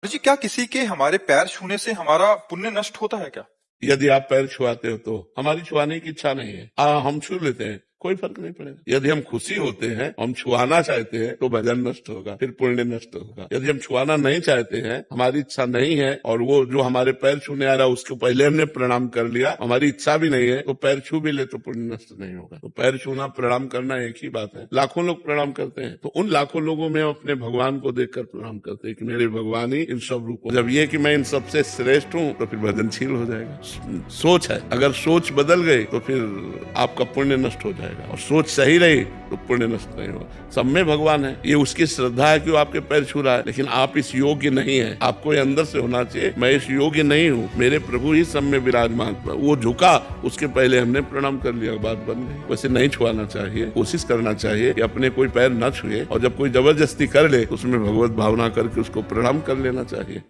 जी, क्या किसी के हमारे पैर छूने से हमारा पुण्य नष्ट होता है क्या? यदि आप पैर छुआते हो तो हमारी छुआने की इच्छा नहीं है, हम छू लेते हैं, कोई फर्क नहीं पड़ेगा। यदि हम खुशी होते हैं, हम छुआना चाहते हैं, तो भजन नष्ट होगा, फिर पुण्य नष्ट होगा। यदि हम छुआना नहीं चाहते हैं, हमारी इच्छा नहीं है, और वो जो हमारे पैर छूने आ रहा है उसको पहले हमने प्रणाम कर लिया, हमारी इच्छा भी नहीं है, तो पैर छू भी ले तो पुण्य नष्ट नहीं होगा। तो पैर छूना प्रणाम करना एक ही बात है। लाखों लोग प्रणाम करते हैं, तो उन लाखों लोगों में अपने भगवान को देखकर प्रणाम करते हैं कि मेरे भगवान ही इन सब रूपों। जब ये कि मैं इन सबसे श्रेष्ठ हूँ, तो फिर भजनशील हो जाएगा। सोच है, अगर सोच बदल गई तो फिर आपका पुण्य नष्ट हो जाएगा, और सोच सही रही तो पुण्य नष्ट नहीं होगा। सब में भगवान है, ये उसकी श्रद्धा है कि वो आपके पैर छू रहा है, लेकिन आप इस योग्य नहीं है। आपको ये अंदर से होना चाहिए, मैं इस योग्य नहीं हूँ, मेरे प्रभु ही सब में विराजमान। वो झुका, उसके पहले हमने प्रणाम कर लिया, बात बन गई। वैसे नहीं छुआना चाहिए, कोशिश करना चाहिए कि अपने कोई पैर न छुए, और जब कोई जबरदस्ती कर ले तो उसमें भगवत भावना करके उसको प्रणाम कर लेना चाहिए।